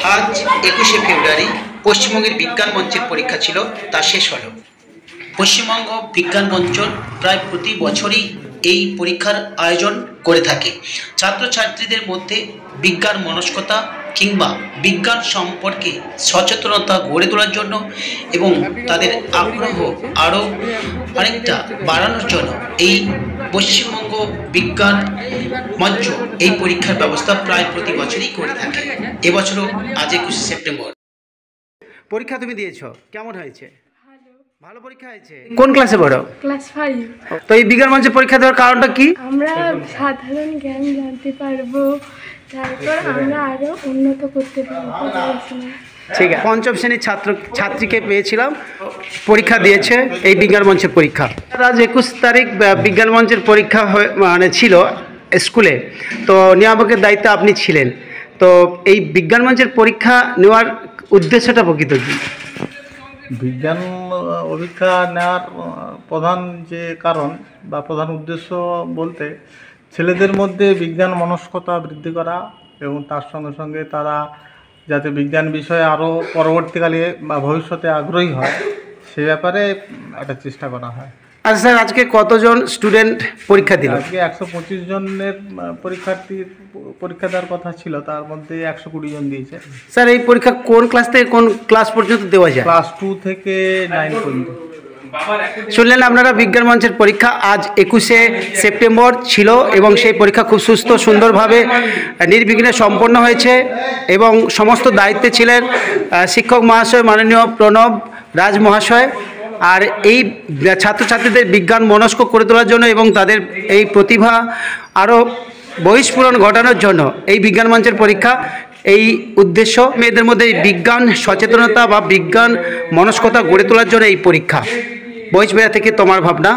আজ 21শে ফেব্রুয়ারি পশ্চিমবঙ্গের বিজ্ঞান মঞ্চের পরীক্ষা ছিল, তা শেষ হলো। পশ্চিমবঙ্গ বিজ্ঞান মঞ্চ প্রায় প্রতি বছরই এই পরীক্ষার আয়োজন করে থাকে। ছাত্রছাত্রীদের মধ্যে বিজ্ঞান মনস্কতা কিংবা বিজ্ঞান সম্পর্কে সচেতনতা গড়ে তোলার জন্য এবং তাদের আগ্রহ আরও অনেকটা বাড়ানোর জন্য এই পশ্চিমবঙ্গ বিজ্ঞান মঞ্চ এই পরীক্ষার ব্যবস্থা প্রায় প্রতি বছরই করে থাকে। এবছরও আজ 21শে সেপ্টেম্বর। পরীক্ষা তুমি দিয়েছো, কেমন হয়েছে? ভালো পরীক্ষা হয়েছে। কোন ক্লাসে পড়ো? ক্লাস 5। তো এই বিজ্ঞান মঞ্চে পরীক্ষা দেওয়ার কারণটা কি? আমরা সাধারণ জ্ঞান জানতে পারবো, তারপর আমরা আরো উন্নত করতে পারবো। ঠিক আছে। পঞ্চম শ্রেণীর ছাত্রীকে পেয়েছিলাম, পরীক্ষা দিয়েছে এই বিজ্ঞান মঞ্চের পরীক্ষা। আজ 21 তারিখ বিজ্ঞান মঞ্চের পরীক্ষা মানে ছিল স্কুলে, তো নিয়ামকের দায়িত্বে আপনি ছিলেন। তো এই বিজ্ঞান মঞ্চের পরীক্ষা নেওয়ার উদ্দেশ্যটা প্রকৃত কী? বিজ্ঞান পরীক্ষা নেওয়ার প্রধান যে কারণ বা প্রধান উদ্দেশ্য বলতে ছেলেদের মধ্যে বিজ্ঞান মনস্কতা বৃদ্ধি করা এবং তার সঙ্গে সঙ্গে তারা যাতে বিজ্ঞান বিষয়ে আরও পরবর্তীকালে বা ভবিষ্যতে আগ্রহী হয় সে ব্যাপারে একটা চেষ্টা করা হয়। আচ্ছা স্যার, আজকে কতজন স্টুডেন্ট পরীক্ষা দিল? আজকে 125 জনের পরীক্ষার্থীর পরীক্ষা দেওয়ার কথা ছিল, তার মধ্যে 120 জন দিয়েছে। স্যার এই পরীক্ষা কোন ক্লাস থেকে কোন ক্লাস পর্যন্ত দেওয়া যায়? ক্লাস 2 থেকে 9 পর্যন্ত। শুনলেন আপনারা, বিজ্ঞান মঞ্চের পরীক্ষা আজ 21শে সেপ্টেম্বর ছিল এবং সেই পরীক্ষা খুব সুস্থ সুন্দরভাবে নির্বিঘ্নে সম্পন্ন হয়েছে এবং সমস্ত দায়িত্বে ছিলেন শিক্ষক মহাশয় মাননীয় প্রণব রাজ মহাশয়। আর এই ছাত্রছাত্রীদের বিজ্ঞান মনস্ক করে তোলার জন্য এবং তাদের এই প্রতিভা আরও বহিস্ফুরণ ঘটানোর জন্য এই বিজ্ঞান মঞ্চের পরীক্ষা, এই উদ্দেশ্য মেয়েদের মধ্যে বিজ্ঞান সচেতনতা বা বিজ্ঞান মনস্কতা গড়ে তোলার জন্য এই পরীক্ষা। বহিষ্বেরা থেকে তোমার ভাবনা।